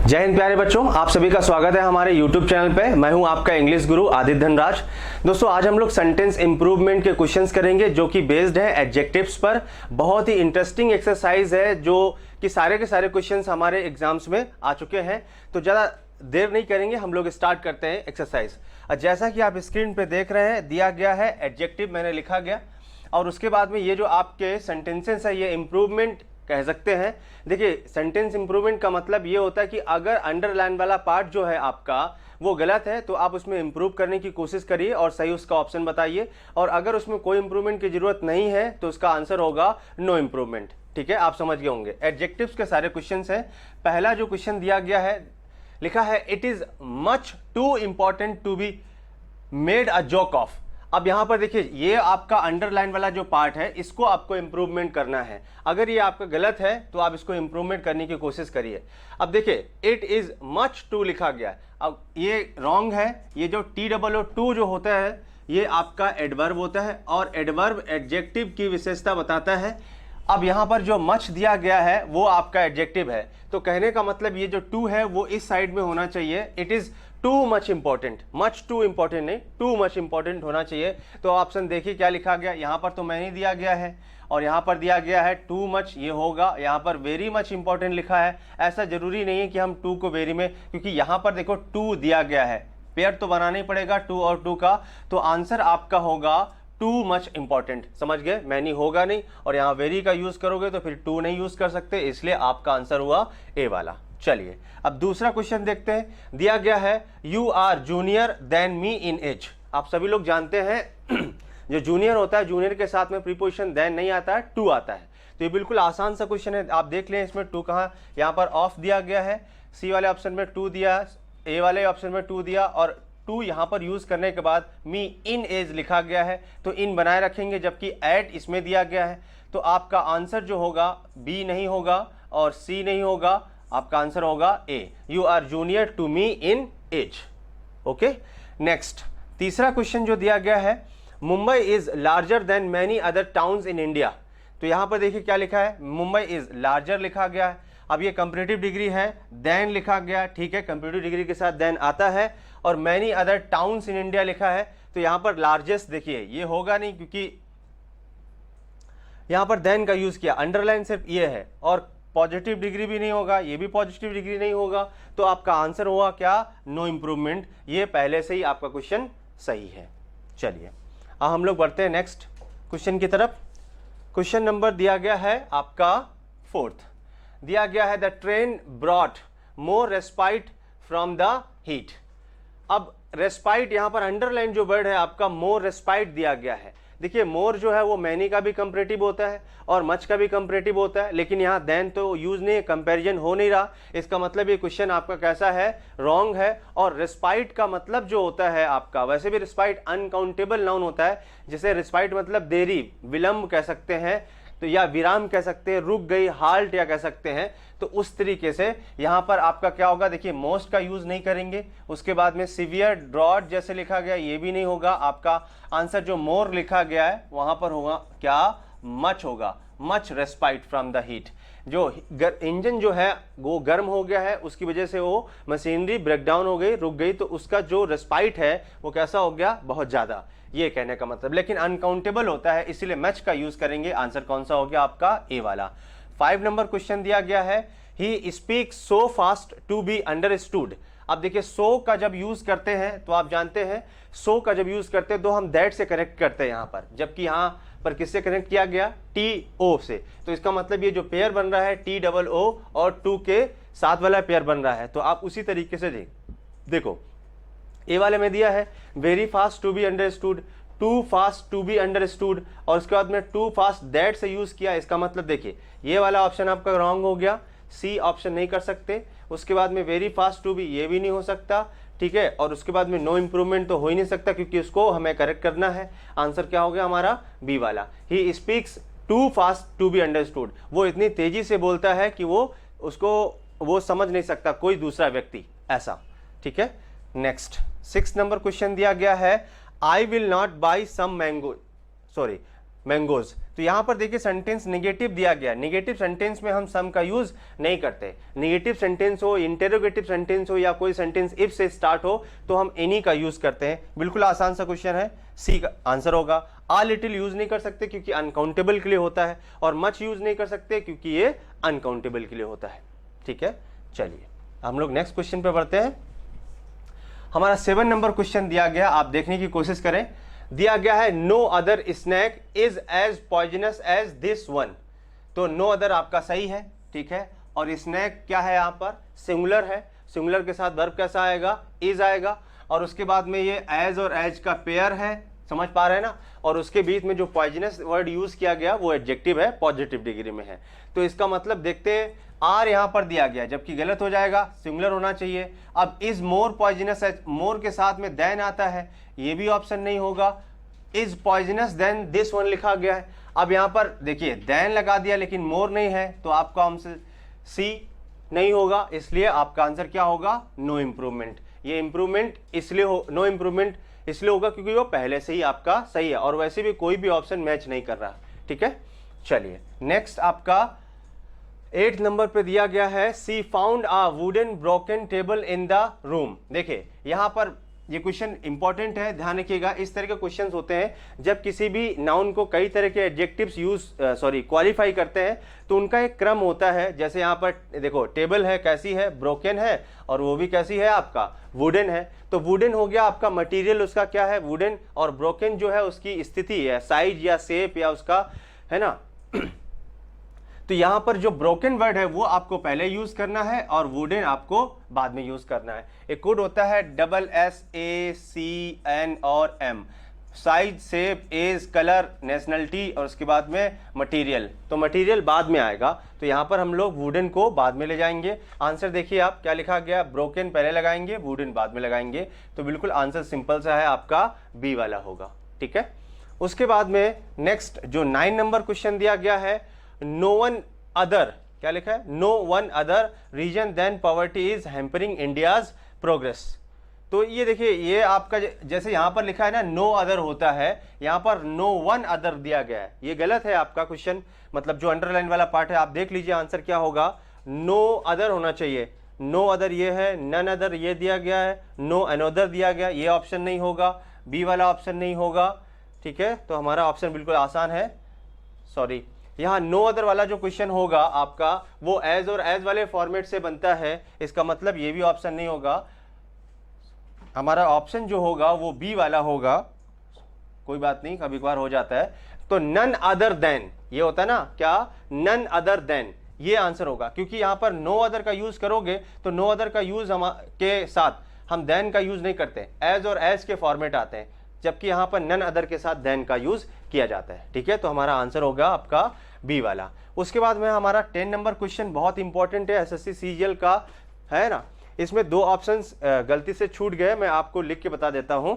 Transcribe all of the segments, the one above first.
जय हिंद प्यारे बच्चों, आप सभी का स्वागत है हमारे YouTube चैनल पे। मैं हूं आपका इंग्लिश गुरु आदित्य धनराज। दोस्तों, आज हम लोग सेंटेंस इंप्रूवमेंट के क्वेश्चंस करेंगे जो कि बेस्ड है एडजेक्टिव्स पर। बहुत ही इंटरेस्टिंग एक्सरसाइज है जो कि सारे के सारे क्वेश्चंस हमारे एग्जाम्स में आ चुके हैं। तो ज़्यादा देर नहीं करेंगे, हम लोग स्टार्ट करते हैं एक्सरसाइज। जैसा कि आप स्क्रीन पर देख रहे हैं, दिया गया है एडजेक्टिव, मैंने लिखा गया और उसके बाद में ये जो आपके सेंटेंसेस है ये इंप्रूवमेंट कह सकते हैं। देखिए, सेंटेंस इंप्रूवमेंट का मतलब ये होता है कि अगर अंडरलाइन वाला पार्ट जो है आपका वो गलत है तो आप उसमें इंप्रूव करने की कोशिश करिए और सही उसका ऑप्शन बताइए, और अगर उसमें कोई इंप्रूवमेंट की जरूरत नहीं है तो उसका आंसर होगा नो इंप्रूवमेंट। ठीक है, आप समझ गए होंगे। एडजेक्टिव्स के सारे क्वेश्चंस हैं। पहला जो क्वेश्चन दिया गया है, लिखा है it is much too important to be made a joke of. अब यहां पर देखिए, ये आपका अंडरलाइन वाला जो पार्ट है इसको आपको इंप्रूवमेंट करना है। अगर ये आपका गलत है तो आप इसको इंप्रूवमेंट करने की कोशिश करिए। अब देखिए, इट इज मच टू लिखा गया है, अब ये रॉन्ग है। ये जो TOO जो होता है ये आपका एडवर्ब होता है और एडवर्ब एडजेक्टिव की विशेषता बताता है। अब यहां पर जो मच दिया गया है वो आपका एडजेक्टिव है, तो कहने का मतलब ये जो टू है वो इस साइड में होना चाहिए। It is too much important, much too important नहीं, टू मच इंपॉर्टेंट होना चाहिए। तो ऑप्शन देखिए क्या लिखा गया, यहाँ पर तो मैंने दिया गया है और यहाँ पर दिया गया है टू मच, ये होगा। यहाँ पर वेरी मच इंपॉर्टेंट लिखा है। ऐसा जरूरी नहीं है कि हम टू को वेरी में, क्योंकि यहाँ पर देखो टू दिया गया है, पेयर तो बनाना ही पड़ेगा टू और टू का। तो आंसर आपका होगा टू मच इंपॉर्टेंट। समझ गए, मैनी होगा नहीं, और यहाँ वेरी का यूज करोगे तो फिर टू नहीं यूज कर सकते, इसलिए आपका आंसर हुआ ए वाला। चलिए अब दूसरा क्वेश्चन देखते हैं। दिया गया है you are junior than me in age. आप सभी लोग जानते हैं जो जूनियर होता है, जूनियर के साथ में प्रीपोजिशन देन नहीं आता है, टू आता है। तो ये बिल्कुल आसान सा क्वेश्चन है। आप देख लें इसमें टू कहाँ, यहाँ पर ऑफ दिया गया है, सी वाले ऑप्शन में टू दिया, ए वाले ऑप्शन में टू दिया, और टू यहाँ पर यूज करने के बाद मी इन एज लिखा गया है, तो इन बनाए रखेंगे, जबकि एट इसमें दिया गया है। तो आपका आंसर जो होगा बी नहीं होगा और सी नहीं होगा, आपका आंसर होगा A, you are junior to me in age. Okay, next तीसरा क्वेश्चन जो दिया गया है, Mumbai is larger than many other towns in India. तो यहां पर देखिए क्या लिखा है, मुंबई इज लार्जर लिखा गया है। अब ये कंपैरेटिव डिग्री है, देन लिखा गया, ठीक है, कंपैरेटिव डिग्री के साथ देन आता है, और many other towns in India लिखा है। तो यहां पर लार्जेस्ट देखिए ये होगा नहीं, क्योंकि यहां पर देन का यूज किया, अंडरलाइन सिर्फ ये है, और पॉजिटिव डिग्री भी नहीं होगा, ये भी पॉजिटिव डिग्री नहीं होगा। तो आपका आंसर हुआ क्या, नो इंप्रूवमेंट। ये पहले से ही आपका क्वेश्चन सही है। चलिए अब हम लोग बढ़ते हैं नेक्स्ट क्वेश्चन की तरफ। क्वेश्चन नंबर दिया गया है आपका फोर्थ। दिया गया है the train brought more respite from the heat. अब रेस्पाइट, यहां पर अंडरलाइन जो वर्ड है आपका मोर रेस्पाइट दिया गया है। देखिए, मोर जो है वो मैनी का भी कंपैरेटिव होता है और मच का भी कंपैरेटिव होता है, लेकिन यहाँ देन तो यूज नहीं, कंपैरिजन हो नहीं रहा। इसका मतलब ये क्वेश्चन आपका कैसा है, रॉन्ग है। और रेस्पाइट का मतलब जो होता है आपका, वैसे भी रेस्पाइट अनकाउंटेबल नाउन होता है, जैसे रेस्पाइट मतलब देरी, विलंब कह सकते हैं, तो या विराम कह सकते हैं, रुक गई, हाल्ट या कह सकते हैं। तो उस तरीके से यहाँ पर आपका क्या होगा, देखिए मोस्ट का यूज नहीं करेंगे। उसके बाद में सिवियर ड्रॉट जैसे लिखा गया ये भी नहीं होगा। आपका आंसर जो मोर लिखा गया है वहां पर होगा क्या, मच होगा, much respite from the heat. जो इंजन जो है वो गर्म हो गया है, उसकी वजह से वो मशीनरी ब्रेकडाउन हो गई, रुक गई, तो उसका जो रेस्पाइट है वो कैसा हो गया, बहुत ज्यादा, ये कहने का मतलब। लेकिन अनकाउंटेबल होता है, इसीलिए मच का यूज करेंगे। आंसर कौन सा हो गया आपका, ए वाला। 5 नंबर क्वेश्चन दिया गया है he speak so fast to be understood. अब देखिए, सो का जब यूज करते हैं तो आप जानते हैं, सो का जब यूज करते हैं तो हम दैट से कनेक्ट करते हैं यहाँ पर, जबकि यहाँ पर किससे कनेक्ट किया गया, TO से। तो इसका मतलब ये जो पेयर बन रहा है TOO और टू के साथ वाला पेयर बन रहा है। तो आप उसी तरीके से देखो, ए वाले में दिया है very fast to be understood, too fast to be understood, और उसके बाद में टू फास्ट दैट से यूज किया। इसका मतलब देखिए ये वाला ऑप्शन आपका रॉन्ग हो गया, सी ऑप्शन नहीं कर सकते। उसके बाद में वेरी फास्ट टू बी, ये भी नहीं हो सकता, ठीक है। और उसके बाद में नो इंप्रूवमेंट तो हो ही नहीं सकता, क्योंकि उसको हमें करेक्ट करना है। आंसर क्या हो गया हमारा, बी वाला। He speaks too fast to be understood, वो इतनी तेजी से बोलता है कि वो समझ नहीं सकता कोई दूसरा व्यक्ति, ऐसा, ठीक है। नेक्स्ट 6 नंबर क्वेश्चन दिया गया है I will not buy some mango, sorry mangoes. तो यहाँ पर देखिए सेंटेंस नेगेटिव दिया गया, नेगेटिव सेंटेंस में हम सम का यूज नहीं करते। नेगेटिव सेंटेंस हो, इंटेरोगेटिव सेंटेंस हो या कोई सेंटेंस इफ से स्टार्ट हो तो हम एनी का यूज करते हैं। बिल्कुल आसान सा क्वेश्चन है, सी का आंसर होगा। आ लिटिल यूज नहीं कर सकते क्योंकि अनकाउंटेबल के लिए होता है, और मच यूज नहीं कर सकते क्योंकि ये अनकाउंटेबल के लिए होता है। ठीक है, चलिए हम लोग नेक्स्ट क्वेश्चन पे बढ़ते हैं। हमारा 7 नंबर क्वेश्चन दिया गया, आप देखने की कोशिश करें। दिया गया है no other snake is as poisonous as this one. तो नो अदर आपका सही है, ठीक है। और स्नैक क्या है, यहाँ पर सिंगुलर है, सिंगुलर के साथ वर्ब कैसा आएगा, इज आएगा। और उसके बाद में ये एज और एज का पेयर है, समझ पा रहे हैं ना। और उसके बीच में जो पॉइजनस वर्ड यूज किया गया वो एडजेक्टिव है, पॉजिटिव डिग्री में है। तो इसका मतलब देखते हैं, आर यहां पर दिया गया जबकि गलत हो जाएगा, सिंगुलर होना चाहिए। अब इज मोर पॉइजनस, मोर के साथ में देन आता है, ये भी ऑप्शन नहीं होगा। Is poisonous than this one लिखा गया है। अब यहां पर देखिए देन लगा दिया लेकिन मोर नहीं है, तो आपका आंसर सी नहीं होगा। इसलिए आपका आंसर क्या होगा, नो इंप्रूवमेंट। ये इंप्रूवमेंट इसलिए हो, नो इंप्रूवमेंट इसलिए होगा क्योंकि वो पहले से ही आपका सही है, और वैसे भी कोई भी ऑप्शन मैच नहीं कर रहा। ठीक है, चलिए नेक्स्ट आपका 8 नंबर पे दिया गया है, she found a wooden broken table in the room. देखिए यहां पर ये क्वेश्चन इंपॉर्टेंट है, ध्यान रखिएगा। इस तरह के क्वेश्चंस होते हैं जब किसी भी नाउन को कई तरह के एडजेक्टिव्स क्वालिफाई करते हैं, तो उनका एक क्रम होता है। जैसे यहाँ पर देखो टेबल है, कैसी है, ब्रोकन है, और वो भी कैसी है आपका, वुडन है। तो वुडन हो गया आपका मटेरियल, उसका क्या है, वुडन, और ब्रोकन जो है उसकी स्थिति है, साइज या शेप या उसका, है ना। तो यहां पर जो ब्रोकन वर्ड है वो आपको पहले यूज करना है और वुडन आपको बाद में यूज करना है। एक कोड होता है SSACN और M, size, shape, age, colour, nationality, और उसके बाद में मटेरियल। तो मटेरियल बाद में आएगा, तो यहां पर हम लोग वुडन को बाद में ले जाएंगे। आंसर देखिए आप क्या लिखा गया, ब्रोकन पहले लगाएंगे, वुडन बाद में लगाएंगे। तो बिल्कुल आंसर सिंपल सा है, आपका बी वाला होगा। ठीक है, उसके बाद में नेक्स्ट जो 9 नंबर क्वेश्चन दिया गया है, नो वन अदर, क्या लिखा है, no one other reason than poverty is hampering India's progress. तो ये देखिए, ये आपका जैसे यहां पर लिखा है ना नो अदर होता है, यहां पर नो वन अदर दिया गया है, ये गलत है आपका क्वेश्चन। मतलब जो अंडरलाइन वाला पार्ट है आप देख लीजिए, आंसर क्या होगा, नो अदर होना चाहिए। नो अदर ये है, नन अदर ये दिया गया है, नो अनोदर दिया गया, ये ऑप्शन नहीं होगा, बी वाला ऑप्शन नहीं होगा। ठीक है, तो हमारा ऑप्शन बिल्कुल आसान है, सॉरी। यहाँ नो अदर वाला जो क्वेश्चन होगा आपका वो एज और एज वाले फॉर्मेट से बनता है, इसका मतलब ये भी ऑप्शन नहीं होगा। हमारा ऑप्शन जो होगा वो बी वाला होगा, कोई बात नहीं, कभी कभार हो जाता है। तो नन अदर देन, ये होता है ना क्या, नन अदर देन, ये आंसर होगा। क्योंकि यहां पर नो अदर का यूज करोगे तो नो अदर का यूज के साथ हम देन का यूज नहीं करते, एज और एज के फॉर्मेट आते हैं, जबकि यहां पर नन अदर के साथ देन का यूज किया जाता है। ठीक है, तो हमारा आंसर होगा आपका बी वाला। उसके बाद में हमारा 10 नंबर क्वेश्चन बहुत इंपॉर्टेंट है, एसएससी सीजीएल का है ना। इसमें 2 ऑप्शंस गलती से छूट गए, मैं आपको लिख के बता देता हूं।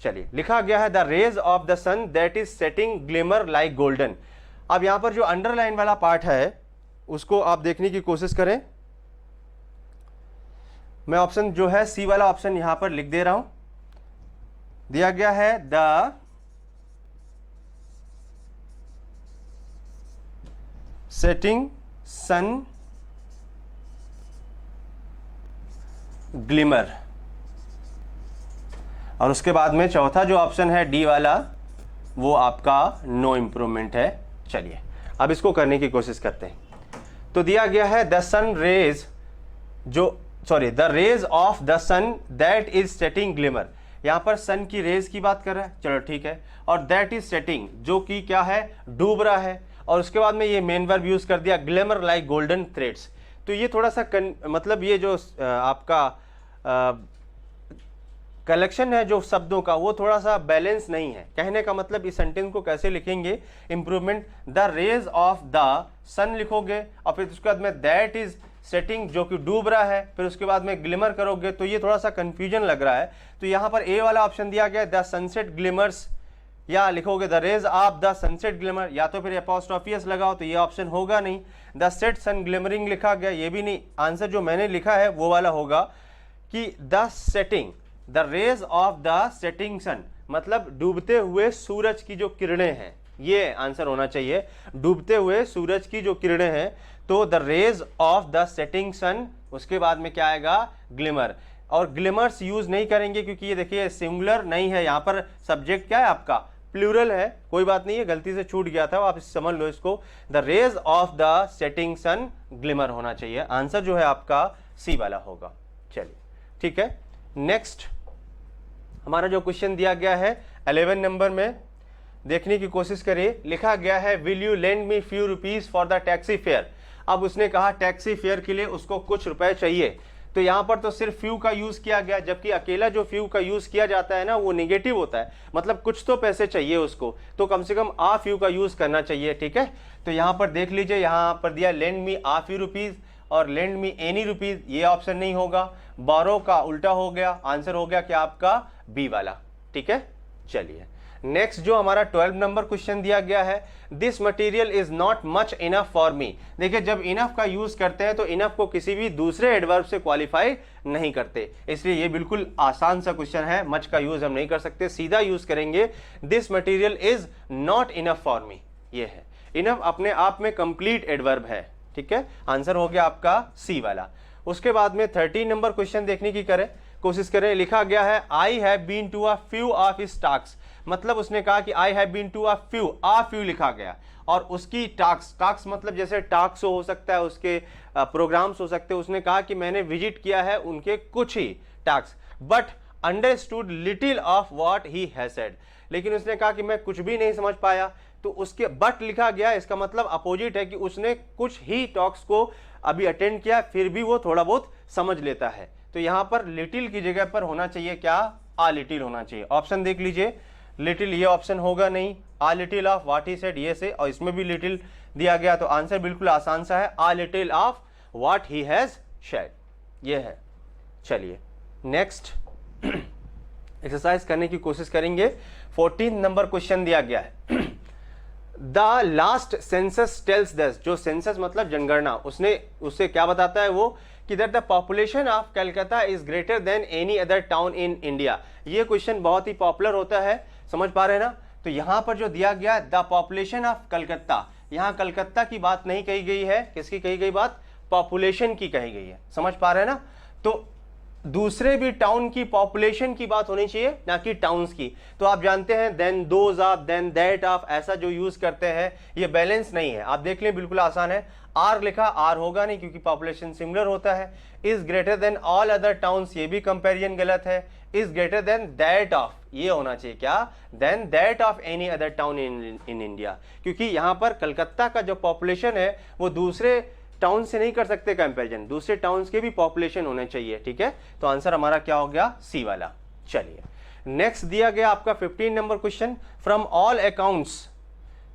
चलिए, लिखा गया है the rays of the sun that is setting glimmer like golden. अब यहां पर जो अंडरलाइन वाला पार्ट है उसको आप देखने की कोशिश करें। मैं ऑप्शन जो है सी वाला ऑप्शन यहां पर लिख दे रहा हूं। दिया गया है द सेटिंग सन ग्लिमर, और उसके बाद में चौथा जो ऑप्शन है डी वाला वो आपका नो इंप्रूवमेंट है। चलिए अब इसको करने की कोशिश करते हैं। तो दिया गया है the sun rays the rays of the sun that is setting glimmer. यहां पर सन की रेज की बात कर रहा है, चलो ठीक है। और दैट इज सेटिंग, जो कि क्या है, डूब रहा है। और उसके बाद में ये मेन वर्ब यूज कर दिया, ग्लिमर लाइक गोल्डन थ्रेड्स। तो ये थोड़ा सा मतलब ये जो आपका कलेक्शन है जो शब्दों का, वो थोड़ा सा बैलेंस नहीं है। कहने का मतलब इस सेंटेंस को कैसे लिखेंगे, improvement, the rays of the sun लिखोगे, और फिर उसके बाद में दैट इज सेटिंग, जो कि डूब रहा है, फिर उसके बाद में ग्लिमर करोगे, तो ये थोड़ा सा कंफ्यूजन लग रहा है। तो यहाँ पर ए वाला ऑप्शन दिया गया द सनसेट ग्लिमर्स, या लिखोगे the rays of the sunset glimmer, या तो फिर एपोस्ट्रोफियस लगाओ, तो ये ऑप्शन होगा नहीं। द सेट सन ग्लिमरिंग लिखा गया, ये भी नहीं। आंसर जो मैंने लिखा है वो वाला होगा कि the setting, the rays of the setting sun, मतलब डूबते हुए सूरज की जो किरणें हैं, ये आंसर होना चाहिए। डूबते हुए सूरज की जो किरणें हैं, तो the rays of the setting sun, उसके बाद में क्या आएगा, ग्लिमर। और ग्लिमर्स यूज नहीं करेंगे क्योंकि ये देखिए सिंगुलर नहीं है, यहाँ पर सब्जेक्ट क्या है आपका, प्लूरल है। कोई बात नहीं है, गलती से छूट गया था, आप समझ लो इसको। The rays of the setting sun glimmer होना चाहिए। आंसर जो है आपका सी वाला होगा। चलिए ठीक है, नेक्स्ट हमारा जो क्वेश्चन दिया गया है 11 नंबर में, देखने की कोशिश करिए। लिखा गया है will you lend me few rupees for the taxi fare. अब उसने कहा टैक्सी फेयर के लिए उसको कुछ रुपए चाहिए, तो यहां पर तो सिर्फ फ्यू का यूज किया गया, जबकि अकेला जो फ्यू का यूज किया जाता है ना वो नेगेटिव होता है, मतलब कुछ तो पैसे चाहिए उसको, तो कम से कम आ फ्यू का यूज करना चाहिए। ठीक है, तो यहां पर देख लीजिए, यहां पर दिया लेंड मी आ फ्यू रुपीज और लेंड मी एनी रुपीज, ये ऑप्शन नहीं होगा। बोरो का उल्टा हो गया, आंसर हो गया क्या आपका, बी वाला। ठीक है, चलिए नेक्स्ट जो हमारा 12 नंबर क्वेश्चन दिया गया है, this material is not much enough for me. देखिए जब इनफ का यूज करते हैं तो इनफ को किसी भी दूसरे एडवर्ब से क्वालिफाई नहीं करते, इसलिए ये बिल्कुल आसान सा क्वेश्चन है, मच का यूज हम नहीं कर सकते, सीधा यूज करेंगे this material is not enough for me. ये है इनफ, अपने आप में कंप्लीट एडवर्ब है। ठीक है, आंसर हो गया आपका सी वाला। उसके बाद में 13 नंबर क्वेश्चन देखने की कोशिश करें। लिखा गया है I have been to a few of his task, मतलब उसने कहा कि I have been to a few लिखा गया, और उसकी टास्क मतलब जैसे टास्क हो सकता है, उसके प्रोग्राम्स हो सकते हैं, उसने कहा कि मैंने विजिट किया है उनके कुछ ही task, but understood little of what he has said. लेकिन उसने कहा कि मैं कुछ भी नहीं समझ पाया, तो उसके बट लिखा गया, इसका मतलब अपोजिट है कि उसने कुछ ही टॉक्स को अभी अटेंड किया, फिर भी वो थोड़ा बहुत समझ लेता है। तो यहां पर लिटिल की जगह पर होना चाहिए क्या, आ लिटिल होना चाहिए। ऑप्शन देख लीजिए, लिटिल ये ऑप्शन होगा नहीं, आ little of what he said ये से, और इसमें भी लिटिल दिया गया, तो आंसर बिल्कुल आसान सा है, आ little of what he has said, ये है। चलिए नेक्स्ट एक्सरसाइज करने की कोशिश करेंगे। 14 नंबर क्वेश्चन दिया गया है, the last census tells this, जो सेंसस मतलब जनगणना, उससे क्या बताता है वो, कि that the population of Calcutta is greater then any other town in India. ये क्वेश्चन बहुत ही पॉपुलर होता है, समझ पा रहे हैं ना। तो यहां पर जो दिया गया द पॉपुलेशन ऑफ कलकत्ता, यहां कलकत्ता की बात नहीं कही गई है, किसकी कही गई बात, पॉपुलेशन की कही गई है, समझ पा रहे हैं ना। तो दूसरे भी टाउन की पॉपुलेशन की बात होनी चाहिए, ना कि टाउन्स की। तो आप जानते हैं than those of, than that of, ऐसा जो यूज करते हैं ये बैलेंस नहीं है। आप देख लें, बिल्कुल आसान है। आर लिखा, आर होगा नहीं क्योंकि पॉपुलेशन सिमिलर होता है। Is greater than all other towns, ये भी कंपेरिजन गलत है। Is greater than that of, ये होना चाहिए क्या, than that of any other town in India, क्योंकि यहां पर कलकत्ता का जो पॉपुलेशन है वो दूसरे टाउन से नहीं कर सकते कंपैरिजन, दूसरे टाउन्स के भी पॉपुलेशन होने चाहिए। ठीक है, तो आंसर हमारा क्या हो गया, सी वाला। चलिए नेक्स्ट दिया गया आपका 15 number question, from all accounts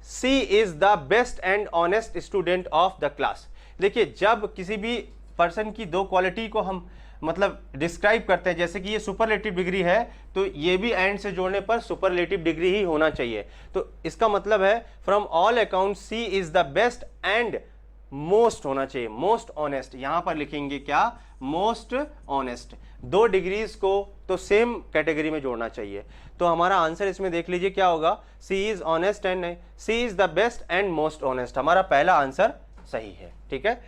she is the best and honest student of the class. देखिए जब किसी भी पर्सन की दो क्वालिटी को हम मतलब डिस्क्राइब करते हैं, जैसे कि ये सुपरलेटिव डिग्री है, तो ये भी एंड से जोड़ने पर सुपरलेटिव डिग्री ही होना चाहिए। तो इसका मतलब है from all account she is the best and most होना चाहिए, मोस्ट ऑनेस्ट। यहां पर लिखेंगे क्या, मोस्ट ऑनेस्ट। दो डिग्रीज को तो सेम कैटेगरी में जोड़ना चाहिए। तो हमारा आंसर इसमें देख लीजिए क्या होगा, she is honest and she is the best and most honest, हमारा पहला आंसर सही है। ठीक है,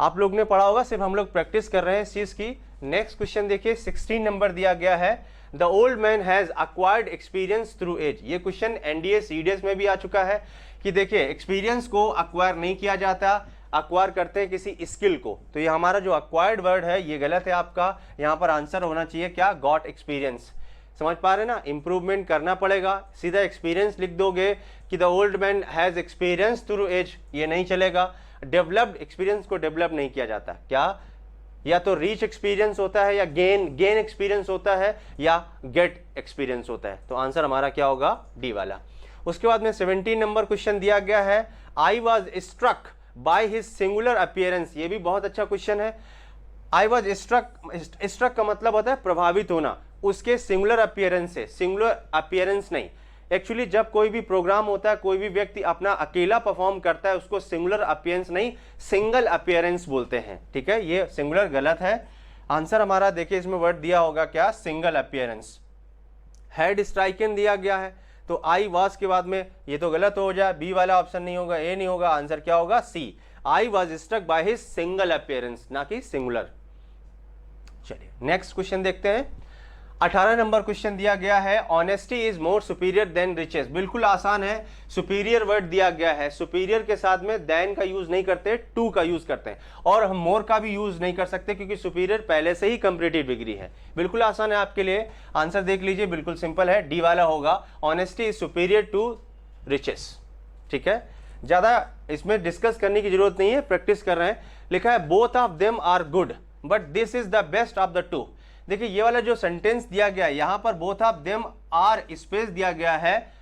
आप लोग ने पढ़ा होगा, सिर्फ हम लोग प्रैक्टिस कर रहे हैं इस चीज की। नेक्स्ट क्वेश्चन देखिए, 16 नंबर दिया गया है, the old man has acquired experience through age. ये क्वेश्चन एनडीए सीडीएस में भी आ चुका है कि देखिए एक्सपीरियंस को अक्वायर नहीं किया जाता, अक्वायर करते हैं किसी स्किल को। तो ये हमारा जो अक्वायर्ड वर्ड है ये गलत है आपका, यहाँ पर आंसर होना चाहिए क्या, गॉट एक्सपीरियंस। समझ पा रहे ना, इंप्रूवमेंट करना पड़ेगा, सीधा एक्सपीरियंस लिख दोगे कि the old man has experience through age, ये नहीं चलेगा। डेवलप्ड, एक्सपीरियंस को डेवलप नहीं किया जाता, क्या, या तो रीच एक्सपीरियंस होता है, या गेन एक्सपीरियंस होता है, या गेट एक्सपीरियंस होता है। तो आंसर हमारा क्या होगा, डी वाला। उसके बाद में 17 नंबर क्वेश्चन दिया गया है, I was struck by his singular appearance. ये भी बहुत अच्छा क्वेश्चन है। आई वॉज स्ट्रक का मतलब होता है प्रभावित होना, उसके सिंगुलर अपीयरेंस से, सिंगुलर अपीयरेंस नहीं। एक्चुअली जब कोई भी प्रोग्राम होता है, कोई भी व्यक्ति अपना अकेला परफॉर्म करता है, उसको सिंगुलर अपीयरेंस नहीं, सिंगल अपीयरेंस बोलते हैं। ठीक है, ये सिंगुलर गलत है। आंसर हमारा देखिए इसमें वर्ड दिया होगा क्या, सिंगल अपीयरेंस। हेड स्ट्राइकन दिया गया है, तो आई वॉज के बाद में ये तो गलत हो जाए, बी वाला ऑप्शन नहीं होगा, ए नहीं होगा, आंसर क्या होगा? C. I was struck by his single appearance, ना कि सिंगुलर। चलिए नेक्स्ट क्वेश्चन देखते हैं। 18 नंबर क्वेश्चन दिया गया है, honesty is more superior than riches. बिल्कुल आसान है, सुपीरियर वर्ड दिया गया है, सुपीरियर के साथ में देन का यूज नहीं करते, टू का यूज करते हैं, और हम मोर का भी यूज नहीं कर सकते क्योंकि सुपीरियर पहले से ही कंपैरेटिव डिग्री है। बिल्कुल आसान है आपके लिए, आंसर देख लीजिए, बिल्कुल सिंपल है, डी वाला होगा, honesty is superior to riches. ठीक है, ज्यादा इसमें डिस्कस करने की जरूरत नहीं है, प्रैक्टिस कर रहे हैं। लिखा है both of them are good but this is the best of the two. देखिए ये वाला जो सेंटेंस दिया गया है, यहां पर both of them are space दिया गया है,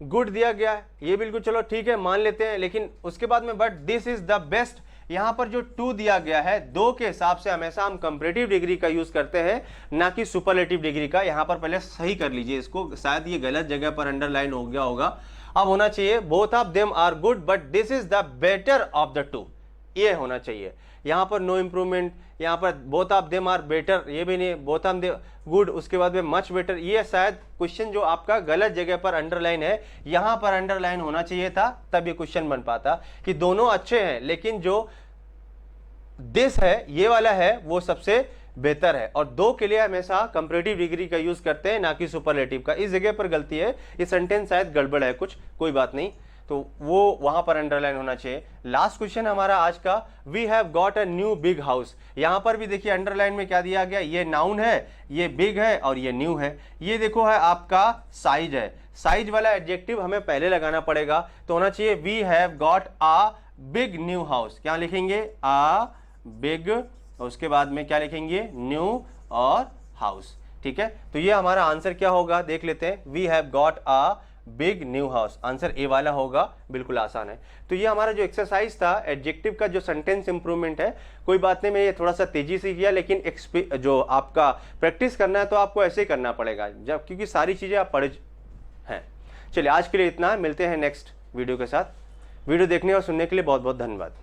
गुड दिया गया है, ये बिल्कुल चलो ठीक है मान लेते हैं, लेकिन उसके बाद में but this is the best, यहां पर जो टू दिया गया है, दो के हिसाब से हमेशा हम कंपैरेटिव डिग्री का यूज करते हैं, ना कि सुपरलेटिव डिग्री का। यहां पर पहले सही कर लीजिए इसको, शायद ये गलत जगह पर अंडरलाइन हो गया होगा। अब होना चाहिए both of them are good but this is the better of the two, ये होना चाहिए। यहां पर नो इंप्रूवमेंट, यहां पर both of them are better, ये भी नहीं, बोथ ऑफ देम गुड, उसके बाद में मच बेटर, ये शायद क्वेश्चन जो आपका गलत जगह पर अंडरलाइन है, यहां पर अंडरलाइन होना चाहिए था, तब ये क्वेश्चन बन पाता कि दोनों अच्छे हैं लेकिन जो दिस है, ये वाला है, वो सबसे बेहतर है। और दो के लिए हमेशा कंपैरेटिव डिग्री का यूज करते हैं, ना कि सुपरलेटिव का। इस जगह पर गलती है, ये सेंटेंस शायद गड़बड़ है कुछ, कोई बात नहीं, तो वो वहां पर अंडरलाइन होना चाहिए। लास्ट क्वेश्चन हमारा आज का, we have got a new big house. यहां पर भी देखिए अंडरलाइन में क्या दिया गया, ये नाउन है, ये बिग है और ये न्यू है। ये देखो है आपका साइज है, साइज वाला एडजेक्टिव हमें पहले लगाना पड़ेगा, तो होना चाहिए we have got a big new house. क्या लिखेंगे? अ बिग, उसके बाद में क्या लिखेंगे? न्यू और हाउस। ठीक है, तो ये हमारा आंसर क्या होगा देख लेते हैं, we have got a big new house, answer A वाला होगा, बिल्कुल आसान है। तो ये हमारा जो एक्सरसाइज था एडजेक्टिव का, जो सेंटेंस इंप्रूवमेंट है, कोई बात नहीं, मैं ये थोड़ा सा तेजी से किया, लेकिन जो आपका प्रैक्टिस करना है तो आपको ऐसे ही करना पड़ेगा, जब क्योंकि सारी चीजें आप पढ़े हैं। चलिए आज के लिए इतना, मिलते हैं नेक्स्ट वीडियो के साथ। वीडियो देखने और सुनने के लिए बहुत बहुत धन्यवाद।